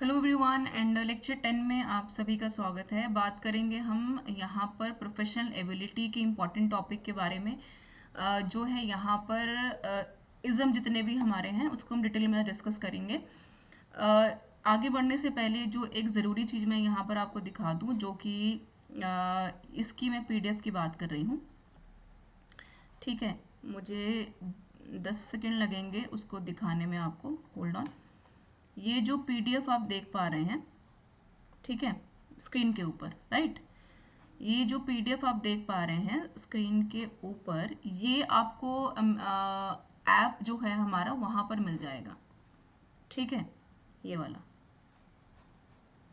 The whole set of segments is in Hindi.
हेलो एवरीवन एंड लेक्चर 10 में आप सभी का स्वागत है। बात करेंगे हम यहाँ पर प्रोफेशनल एबिलिटी के इम्पॉर्टेंट टॉपिक के बारे में। जो है यहाँ पर इज़म जितने भी हमारे हैं उसको हम डिटेल में डिस्कस करेंगे। आगे बढ़ने से पहले जो एक ज़रूरी चीज़ मैं यहाँ पर आपको दिखा दूँ, जो कि इसकी मैं पीडीएफ की बात कर रही हूँ। ठीक है, मुझे 10 सेकेंड लगेंगे उसको दिखाने में आपको। Hold on. ये जो पीडीएफ आप देख पा रहे हैं, ठीक है, स्क्रीन के ऊपर, राइट। ये जो पीडीएफ आप देख पा रहे हैं स्क्रीन के ऊपर, ये आपको ऐप जो है हमारा वहाँ पर मिल जाएगा। ठीक है, ये वाला,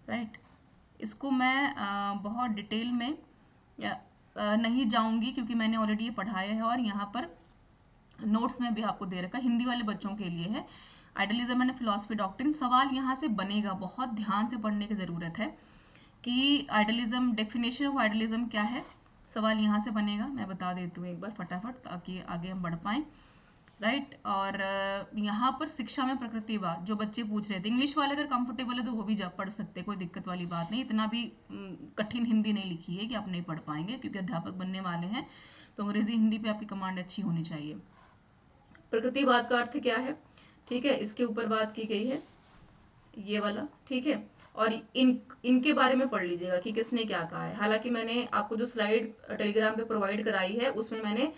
राइट। इसको मैं बहुत डिटेल में नहीं जाऊंगी क्योंकि मैंने ऑलरेडी ये पढ़ाया है और यहाँ पर नोट्स में भी आपको दे रखा है। हिंदी वाले बच्चों के लिए है, आइडियलिज्म एंड फिलॉसफी डॉक्ट्रिन। सवाल यहाँ से बनेगा, बहुत ध्यान से पढ़ने की ज़रूरत है कि आइडियलिज्म, डेफिनेशन ऑफ आइडियलिज्म क्या है। सवाल यहाँ से बनेगा, मैं बता देती हूँ एक बार फटाफट ताकि आगे हम बढ़ पाएँ, राइट। और यहाँ पर शिक्षा में प्रकृतिवाद जो बच्चे पूछ रहे थे, इंग्लिश वाले अगर कंफर्टेबल है तो वो भी जा पढ़ सकते, कोई दिक्कत वाली बात नहीं। इतना भी कठिन हिंदी नहीं लिखी है कि आप नहीं पढ़ पाएंगे, क्योंकि अध्यापक बनने वाले हैं तो अंग्रेजी हिंदी पे आपकी कमांड अच्छी होनी चाहिए। प्रकृतिवाद का अर्थ क्या है, ठीक है, इसके ऊपर बात की गई है, ये वाला, ठीक है। और इनके बारे में पढ़ लीजिएगा कि किसने क्या कहा है। हालांकि मैंने आपको जो स्लाइड टेलीग्राम पे प्रोवाइड कराई है उसमें मैंने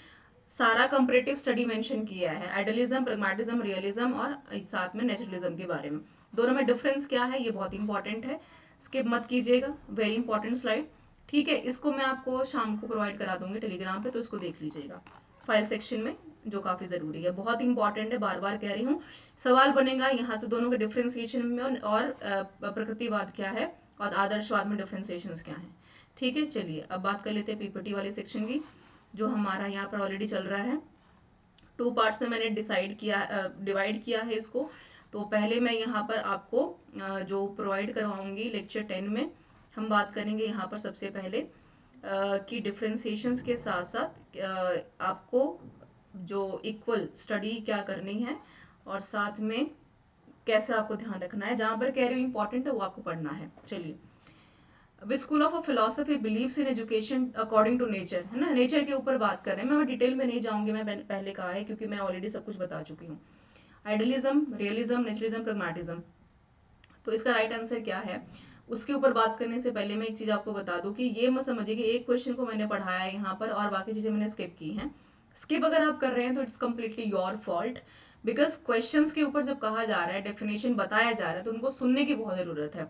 सारा कंपैरेटिव स्टडी मेंशन किया है, आइडियलिज्म, प्रैग्मेटिज्म, रियलिज्म और साथ में नेचुरलिज्म के बारे में। दोनों में डिफरेंस क्या है ये बहुत इंपॉर्टेंट है, स्किप मत कीजिएगा, वेरी इंपॉर्टेंट स्लाइड। ठीक है, इसको मैं आपको शाम को प्रोवाइड करा दूंगी टेलीग्राम पे, तो इसको देख लीजिएगा फाइल सेक्शन में, जो काफी जरूरी है, बहुत इंपॉर्टेंट है, बार बार कह रही हूँ। सवाल बनेगा यहाँ से दोनों के डिफ्रेंसिएशन में, और प्रकृतिवाद क्या है और आदर्शवाद में डिफ्रेंसिएशन क्या है। ठीक है, चलिए अब बात कर लेते हैं पीपीटी वाले सेक्शन की, जो हमारा यहाँ पर ऑलरेडी चल रहा है। 2 पार्ट्स में मैंने डिवाइड किया है इसको। तो पहले मैं यहाँ पर आपको जो प्रोवाइड करवाऊंगी लेक्चर 10 में, हम बात करेंगे यहाँ पर सबसे पहले कि डिफ्रेंसिएशंस के साथ साथ आपको जो इक्वल स्टडी क्या करनी है और साथ में कैसे आपको ध्यान रखना है। जहां पर कह रही हूँ इंपॉर्टेंट है वो आपको पढ़ना है। चलिए, which school of philosophy believes in education according to nature, है ना, नेचर के ऊपर बात कर रहे हैं। मैं डिटेल में नहीं जाऊंगी, मैं पहले कहा है क्योंकि मैं ऑलरेडी सब कुछ बता चुकी हूँ। Idealism, realism, naturalism, pragmatism. तो इसका राइट आंसर क्या है उसके ऊपर बात करने से पहले मैं एक चीज आपको बता दूं कि ये मत समझिए कि एक क्वेश्चन को मैंने पढ़ाया है यहाँ पर और बाकी चीजें मैंने स्किप की हैं। स्किप अगर आप कर रहे हैं तो it's completely your fault, because questions के ऊपर जब कहा जा रहा है, डेफिनेशन बताया जा रहा है, तो उनको सुनने की बहुत जरूरत है।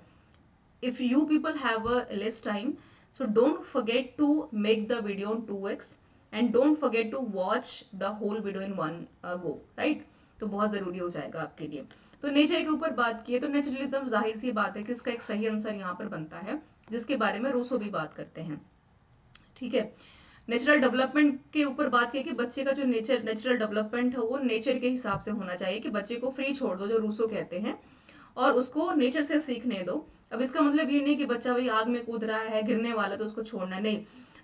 if you people have a less time, so don't forget to make the video on 2x and don't forget to watch the whole video in one go, right। तो बहुत जरूरी हो जाएगा आपके लिए। तो नेचर के ऊपर बात की है, तो नेचुरलिज्म जाहिर सी बात है कि इसका एक सही आंसर यहाँ पर बनता है, जिसके बारे में रूसो भी बात करते हैं। ठीक है, नेचुरल डेवलपमेंट के ऊपर बात की कि बच्चे का जो नेचुरल डेवलपमेंट है वो नेचर के हिसाब से होना चाहिए, कि बच्चे को फ्री छोड़ दो, जो रूसो कहते हैं, और उसको नेचर से सीखने दो। अब इसका मतलब ये नहीं कि बच्चा भाई आग में कूद रहा है, गिरने वाला, तो उसको छोड़ना नहीं।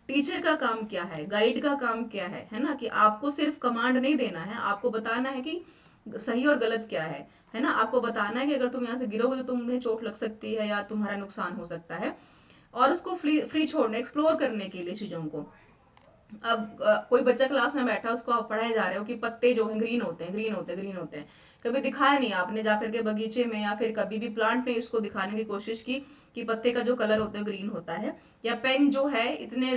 टीचर का काम क्या है, गाइड का काम क्या है ना, कि आपको सिर्फ कमांड नहीं देना है, आपको बताना है कि सही और गलत क्या है ना। आपको बताना है कि अगर तुम यहाँ से गिरोगे तो तुम्हें चोट लग सकती है या तुम्हारा नुकसान हो सकता है, और उसको फ्री छोड़ना, एक्सप्लोर करने के लिए चीजों को। अब कोई बच्चा क्लास में बैठा, उसको आप पढ़ाए जा रहे हो कि पत्ते जो हैं ग्रीन होते हैं, ग्रीन होते हैं, ग्रीन होते हैं। कभी दिखाया नहीं आपने जाकर के बगीचे में, या फिर कभी भी प्लांट ने उसको दिखाने की कोशिश की कि पत्ते का जो कलर होता है ग्रीन होता है, या पेन जो है इतने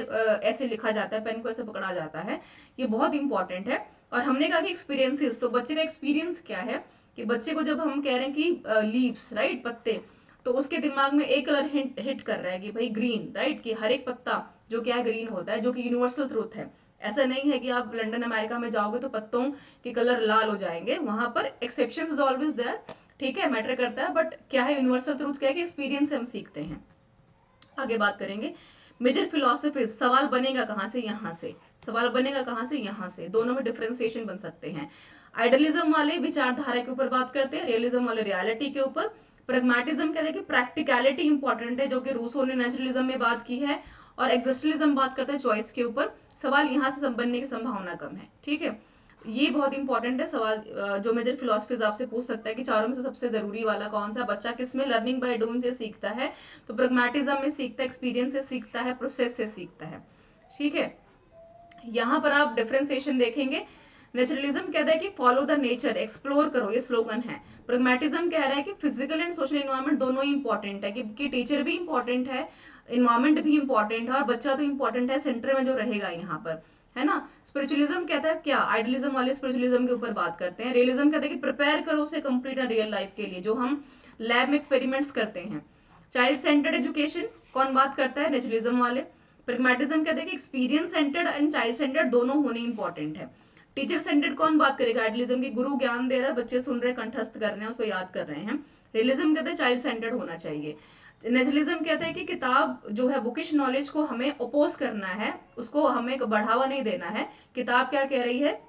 ऐसे लिखा जाता है, पेन को ऐसे पकड़ा जाता है, ये बहुत इंपॉर्टेंट है। और हमने कहा कि एक्सपीरियंसेस, तो बच्चे का एक्सपीरियंस क्या है, कि बच्चे को जब हम कह रहे हैं कि लीव्स, राइट, पत्ते, तो उसके दिमाग में एक कलर हिट कर रहा है कि भाई ग्रीन, राइट, कि हर एक पत्ता जो क्या है ग्रीन होता है, जो कि यूनिवर्सल ट्रूथ है। ऐसा नहीं है कि आप लंदन अमेरिका में जाओगे तो पत्तों के कलर लाल हो जाएंगे, वहां पर एक्सेप्शन इज ऑलवेज देयर, ठीक है, मैटर करता है, बट क्या है यूनिवर्सल ट्रूथ क्या है कि एक्सपीरियंस से हम सीखते हैं। आगे बात करेंगे मेजर फिलोसफीज। सवाल बनेगा कहां से, यहाँ से सवाल बनेगा, कहां से, यहाँ से, दोनों में डिफ्रेंसिएशन बन सकते हैं। आइडियलिज्म वाले विचारधारा के ऊपर बात करते हैं, रियलिज्म वाले रियलिटी के ऊपर, प्रैग्मेटिज्म कहते हैं कि प्रैक्टिकलिटी इंपॉर्टेंट है, जो कि रूसो ने नेचुरलिज्म में बात की है, और एग्जिस्टलिज्म बात करते हैं चॉइस के ऊपर। सवाल यहाँ से बनने की संभावना कम है। ठीक है, ये बहुत इंपॉर्टेंट है सवाल। जो मेजर फिलोसफीज आपसे पूछ सकता है कि चारों में से सबसे जरूरी वाला कौन सा, बच्चा किस में लर्निंग बाय डूइंग से सीखता है, तो प्रैग्मेटिज्म में सीखता है, एक्सपीरियंस से सीखता है, प्रोसेस से सीखता है। ठीक है, यहाँ पर आप डिफरेंशिएशन देखेंगे। नेचुरलिज्म कहता है कि फॉलो द नेचर, एक्सप्लोर करो, ये स्लोगन है। प्रैग्मेटिज्म कह रहा है कि फिजिकल एंड सोशल इन्वायरमेंट दोनों ही इंपॉर्टेंट है, कि टीचर भी इंपॉर्टेंट है, इन्वायरमेंट भी इंपॉर्टेंट है, और बच्चा तो इंपॉर्टेंट है, सेंटर में जो रहेगा यहाँ पर, है ना। स्पिरिचुअलिज्म कहता है क्या, आइडियलिज्म वाले स्पिरिचुअलिज्म के ऊपर बात करते हैं। रियलिज्म कहता है कि प्रिपेयर करो उसे कंप्लीट रियल लाइफ के लिए, जो हम लैब में एक्सपेरिमेंट्स करते हैं। चाइल्ड सेंटर्ड एजुकेशन कौन बात करता है, नेचुरलिज्म वाले। प्रैग्मेटिज्म कहते हैं कि experience centred and child centred दोनों होने इंपॉर्टेंट है। टीचर सेंटर्ड कौन बात करेगा, आइडियलिज्म की, गुरु ज्ञान दे रहा है, बच्चे सुन रहे हैं, कंठस्थ कर रहे हैं, उसको याद कर रहे हैं। रियलिज्म कहते हैं चाइल्ड सेंटर्ड होना चाहिए। नेचुरलिज्म कहता है कि किताब जो है बुकिश नॉलेज को हमें अपोज करना है, उसको हमें बढ़ावा नहीं देना है, किताब क्या कह रही है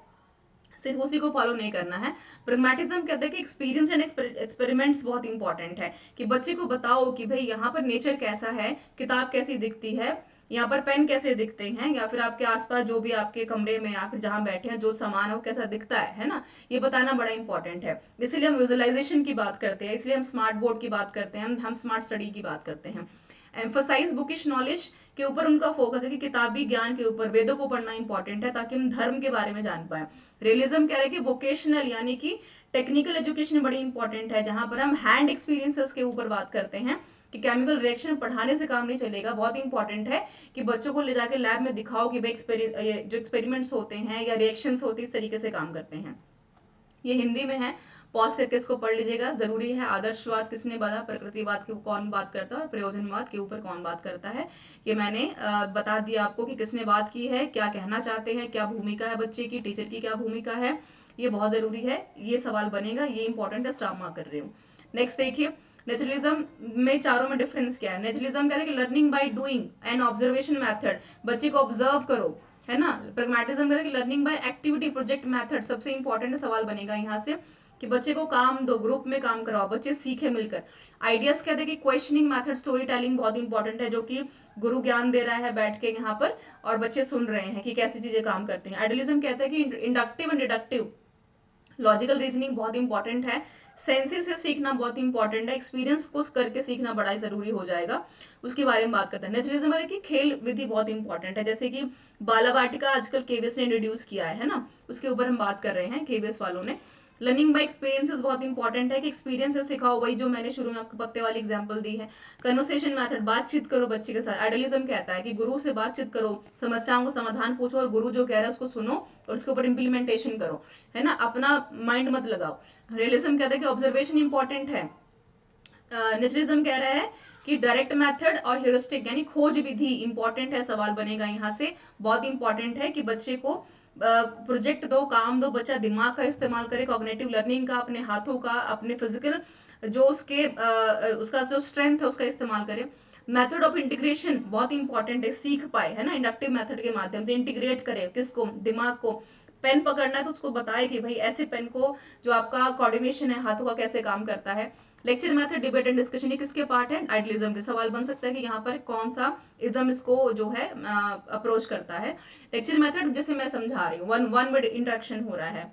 सिर्फ उसी को फॉलो नहीं करना है। प्रैग्मेटिज्म कहते हैं कि एक्सपीरियंस एंड एक्सपेरिमेंट्स बहुत इंपॉर्टेंट है, कि बच्चे को बताओ कि भाई यहाँ पर नेचर कैसा है, किताब कैसी दिखती है, यहाँ पर पेन कैसे दिखते हैं, या फिर आपके आसपास जो भी आपके कमरे में या फिर जहां बैठे हैं जो सामान है वो कैसा दिखता है ना, ये बताना बड़ा इंपॉर्टेंट है। इसलिए हम विजुअलाइजेशन की बात करते हैं, इसलिए हम स्मार्ट बोर्ड की बात करते हैं, हम स्मार्ट स्टडी की बात करते हैं। एम्फोसाइज बुकिश नॉलेज के ऊपर उनका फोकस है, कि किताबी ज्ञान के ऊपर वेदों को पढ़ना इंपॉर्टेंट है, ताकि हम धर्म के बारे में जान पाए। रियलिज्म कह रहे हैं कि वोकेशनल यानी कि टेक्निकल एजुकेशन बड़ी इंपॉर्टेंट है, जहां पर हम हैंड एक्सपीरियंसेस के ऊपर बात करते हैं, कि केमिकल रिएक्शन पढ़ाने से काम नहीं चलेगा, बहुत इंपॉर्टेंट है कि बच्चों को ले जाकर लैब में दिखाओ कि भाई जो एक्सपेरिमेंट्स होते हैं या रिएक्शंस होती है इस तरीके से काम करते हैं। ये हिंदी में है, पॉज करके इसको पढ़ लीजिएगा, जरूरी है। आदर्शवाद किसने बोला, प्रकृतिवाद के कौन बात करता है, और प्रयोजनवाद के ऊपर कौन बात करता है, ये मैंने बता दिया आपको कि किसने बात की है, क्या कहना चाहते हैं, क्या भूमिका है बच्चे की, टीचर की क्या भूमिका है, ये बहुत जरूरी है। ये सवाल बनेगा, ये इंपॉर्टेंट है, स्टार मार्क कर रहे हो। नेक्स्ट देखिए, नेचुरलिज्म में चारों में डिफरेंस क्या है। नेचुरलिज्म कहते हैं कि learning by doing and observation method, बच्चे को ऑब्जर्व करो, है ना। प्रैग्मेटिज्म कहते हैं कि learning by activity project method, सबसे इंपॉर्टेंट सवाल बनेगा यहाँ से, कि बच्चे को काम दो, ग्रुप में काम कराओ, बच्चे सीखे मिलकर। आइडियाज कहते हैं कि क्वेश्चनिंग मेथड, स्टोरी टेलिंग बहुत इंपॉर्टेंट है, जो कि गुरु ज्ञान दे रहा है बैठ के यहाँ पर, और बच्चे सुन रहे हैं कि कैसी चीजें काम करती हैं। आइडियलिज्म कहते हैं कि inductive and deductive logical reasoning बहुत इंपॉर्टेंट है, सेंसेस से सीखना बहुत इंपॉर्टेंट है, एक्सपीरियंस को करके सीखना बड़ा जरूरी हो जाएगा, उसके बारे में बात करते हैं। नेचुरलिज्म में देखिए खेल विधि बहुत इंपॉर्टेंट है, जैसे कि बाला वाटिका आजकल केवीएस ने इंट्रोड्यूस किया है ना, उसके ऊपर हम बात कर रहे हैं केवीएस वालों ने। लर्निंग बाय एक्सपीरियंसेस बहुत इंपॉर्टेंट है, कि एक्सपीरियंस से सिखाओ, वही जो मैंने शुरू में आपको पत्ते वाली एग्जांपल दी है। कन्वर्सेशन मेथड, बातचीत करो बच्चे के साथ। आइडियलिज्म कहता है कि गुरु से बातचीत करो, समस्याओं का समाधान पूछो, और गुरु जो कह रहा है उसको सुनो और उसके ऊपर इंप्लीमेंटेशन करो, है ना, अपना माइंड मत लगाओ। रियलिज्म कहता है कि ऑब्जर्वेशन इंपॉर्टेंट है। नेचुरलिज्म कह रहा है कि डायरेक्ट मेथड और ह्यूरिस्टिक यानी खोज विधि इंपॉर्टेंट है, सवाल बनेगा यहाँ से, बहुत इंपॉर्टेंट है कि बच्चे को प्रोजेक्ट दो, काम दो, बच्चा दिमाग का इस्तेमाल करे, कॉग्निटिव लर्निंग का, अपने हाथों का, अपने फिजिकल जो उसके उसका जो स्ट्रेंथ है उसका इस्तेमाल करे। मेथड ऑफ इंटीग्रेशन बहुत इंपॉर्टेंट है, सीख पाए, है ना, इंडक्टिव मेथड के माध्यम से इंटीग्रेट करे किसको, दिमाग को। पेन पकड़ना है तो उसको बताए कि भाई ऐसे पेन को जो आपका कोऑर्डिनेशन है हाथों का कैसे काम करता है। Lecture method, debate and discussion, ये किसके पार्ट है, आइडियलिज्म के। सवाल बन सकता है कि यहाँ पर कौन सा इज्म इसको जो है अप्रोच करता है। लेक्चर मेथड जैसे मैं समझा रही हूँ, वन वर्ड इंटरेक्शन हो रहा है,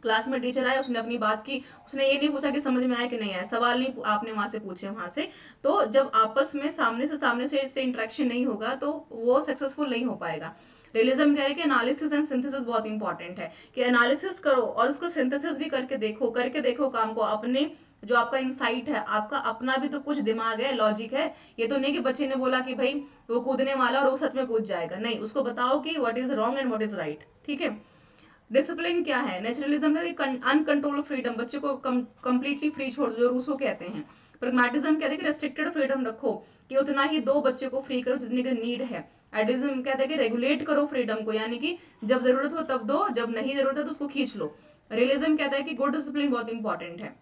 क्लास में टीचर आया, उसने अपनी बात की, उसने ये नहीं पूछा कि समझ में आया कि नहीं आया, सवाल नहीं आपने वहां से पूछे वहां से, तो जब आपस में सामने से इंटरेक्शन नहीं होगा तो वो सक्सेसफुल नहीं हो पाएगा। रियलिज्म कह रहे हैं कि एनालिसिस एंड सिंथेसिस बहुत इंपॉर्टेंट है, कि एनालिसिस करो और उसको सिंथेसिस भी करके देखो काम को, अपने जो आपका इंसाइट है, आपका अपना भी तो कुछ दिमाग है, लॉजिक है। ये तो नहीं कि बच्चे ने बोला कि भाई वो कूदने वाला और वो सच में कूद जाएगा, नहीं, उसको बताओ कि what is wrong and what is right. ठीक है। डिसिप्लिन क्या है, नेचुरलिज्म का अनकंट्रोल फ्रीडम, बच्चे को कंप्लीटली फ्री छोड़ दो, जो रूसो कहते हैं। प्रैग्मेटिज्म कहते हैं कि रेस्ट्रिक्टेड फ्रीडम रखो, कि उतना ही दो बच्चे को फ्री करो जितनी की नीड है। आइडियलिज्म कहते हैं कि रेगुलेट करो फ्रीडम को, यानी कि जब जरूरत हो तब दो, जब नहीं जरूरत है तो उसको खींच लो। रियलिज्म कहता है कि गुड डिसिप्लिन बहुत इंपॉर्टेंट है।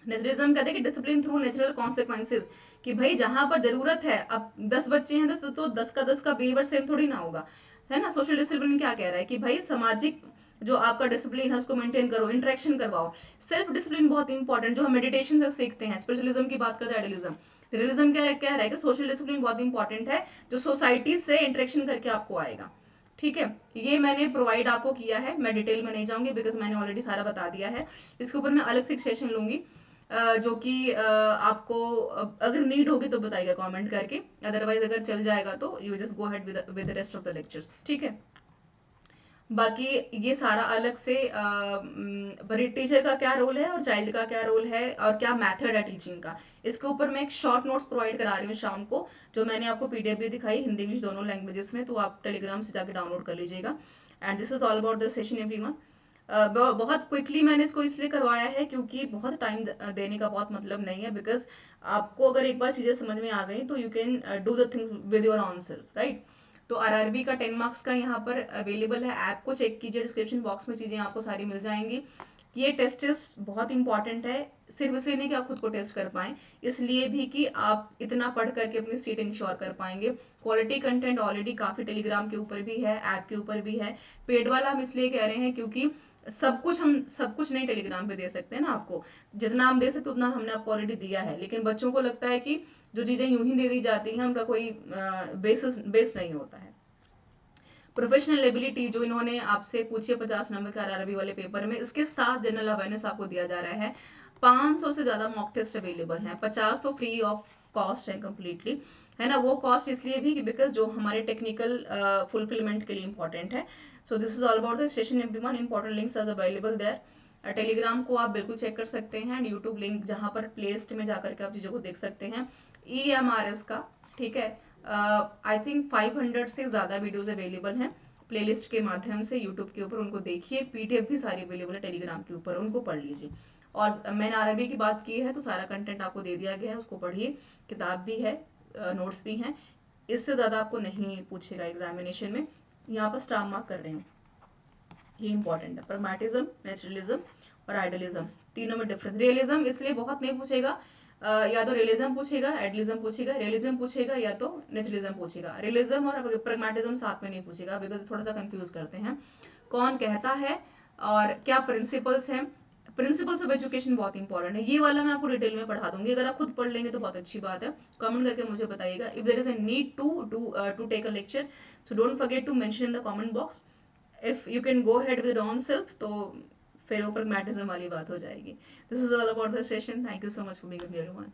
नेचुरलिज्म कहते हैं कि डिसिप्लिन थ्रू नेचुरल कॉन्सिक्वेंसेज, कि भाई जहां पर जरूरत है, अब 10 बच्चे हैं तो 10 का 10 का बिहेवियर सेम थोड़ी ना होगा, है ना। सोशल डिसिप्लिन क्या कह रहा है कि भाई सामाजिक जो आपका डिसिप्लिन है उसको मेंटेन करो, इंटरेक्शन करवाओ। सेल्फ डिसिप्लिन बहुत इंपॉर्टेंट, जो हम मेडिटेशन से सीखते हैं। स्पिरिचुअलिज्म की बात करते हैं, आइडियलिज्म। रियलिज्म कह रहा है कि सोशल डिसिप्लिन बहुत इंपॉर्टेंट है, जो सोसाइटी से इंटरेक्शन करके आपको आएगा। ठीक है, ये मैंने प्रोवाइड आपको किया है, मैं डिटेल में नहीं जाऊंगी बिकॉज मैंने ऑलरेडी सारा बता दिया है। इसके ऊपर मैं अलग से एक सेशन लूंगी, जो कि आपको अगर नीड होगी तो बताइएगा कमेंट करके, अदरवाइज अगर चल जाएगा तो you just go ahead with the rest of the lectures, ठीक है। बाकी ये सारा अलग से टीचर का क्या रोल है और चाइल्ड का क्या रोल है और क्या मेथड है टीचिंग का, इसके ऊपर मैं एक शॉर्ट नोट्स प्रोवाइड करा रही हूँ शाम को, जो मैंने आपको पीडीएफ भी दिखाई हिंदी इंग्लिश दोनों लैंग्वेजेस में, तो आप टेलीग्राम से जाकर डाउनलोड कर लीजिएगा। And this is all about the session everyone. बहुत क्विकली मैंने इसको इसलिए करवाया है क्योंकि बहुत टाइम देने का बहुत मतलब नहीं है, बिकॉज आपको अगर एक बार चीजें समझ में आ गई तो you can do the things with your on self, right. तो आरआरबी का 10 मार्क्स का यहाँ पर अवेलेबल है, ऐप को चेक कीजिए, डिस्क्रिप्शन बॉक्स में चीजें आपको सारी मिल जाएंगी। ये टेस्ट बहुत इंपॉर्टेंट है, सिर्फ इसलिए नहीं कि आप खुद को टेस्ट कर पाएं, इसलिए भी कि आप इतना पढ़ करके अपनी सीट इंश्योर कर पाएंगे। क्वालिटी कंटेंट ऑलरेडी काफी टेलीग्राम के ऊपर भी है, ऐप के ऊपर भी है। पेड वाला हम इसलिए कह रहे हैं क्योंकि हम सब कुछ नहीं टेलीग्राम पे दे सकते हैं ना आपको, जितना हम दे सकते उतना हमने आपको ऑलरेडी दिया है, लेकिन बच्चों को लगता है कि जो चीजें यूं ही दे दी जाती हैं उनका कोई बेस नहीं होता है। प्रोफेशनल एबिलिटी जो इन्होंने आपसे पूछी है 50 नंबर के आरआरबी वाले पेपर में, इसके साथ जनरल अवेयरनेस आपको दिया जा रहा है। 500 से ज्यादा मॉक टेस्ट अवेलेबल हैं, 50 तो फ्री ऑफ कॉस्ट है कम्प्लीटली, है ना। वो कॉस्ट इसलिए भी कि बिकॉज जो हमारे टेक्निकल फुलफिलमेंट के लिए इंपॉर्टेंट है। So this is all about the session everyone, important links are available there. Telegram को आप बिल्कुल चेक कर सकते हैं, एंड यूट्यूब लिंक जहां पर प्ले लिस्ट में जाकर के आप चीजों को देख सकते हैं। EMRS का, ठीक है, आई थिंक 500 से ज्यादा वीडियोज अवेलेबल हैं प्लेलिस्ट के माध्यम से यूट्यूब के ऊपर, उनको देखिए। पीडीएफ भी सारी अवेलेबल है टेलीग्राम के ऊपर, उनको पढ़ लीजिए। और मैंने आरआरबी की बात की है तो सारा कंटेंट आपको दे दिया गया है, उसको पढ़िए, किताब भी है, नोट्स भी हैं। इससे ज़्यादा आपको नहीं पूछेगा एग्जामिनेशन में। यहाँ पर स्टार मार्क कर रहे हैं, ये इंपॉर्टेंट है। प्रैग्मैटिज्म, नेचुरलिज्म और आइडियलिज्म, तीनों में डिफरेंस। रियलिज्म इसलिए बहुत नहीं पूछेगा, या तो रियलिज्म पूछेगा, आइडियलिज्म पूछेगा, रियलिज्म पूछेगा, या तो नेचुरलिज्म पूछेगा। रियलिज्म और प्रैग्मैटिज्म साथ में नहीं पूछेगा, बिकॉज थोड़ा सा कंफ्यूज करते हैं। कौन कहता है और क्या प्रिंसिपल्स हैं, प्रिंसिपल्स ऑफ एजुकेशन बहुत इंपॉर्टेंट है, ये वाला मैं आपको डिटेल में पढ़ा दूंगी। अगर आप खुद पढ़ लेंगे तो बहुत अच्छी बात है, कमेंट करके मुझे बताइएगा। If there is a need to take a lecture, so don't forget to mention in the comment box. If you can go ahead with on self, तो फिर वो प्रैग्मैटिज्म वाली बात हो जाएगी। This is all about the session, thank you so much for being with me everyone.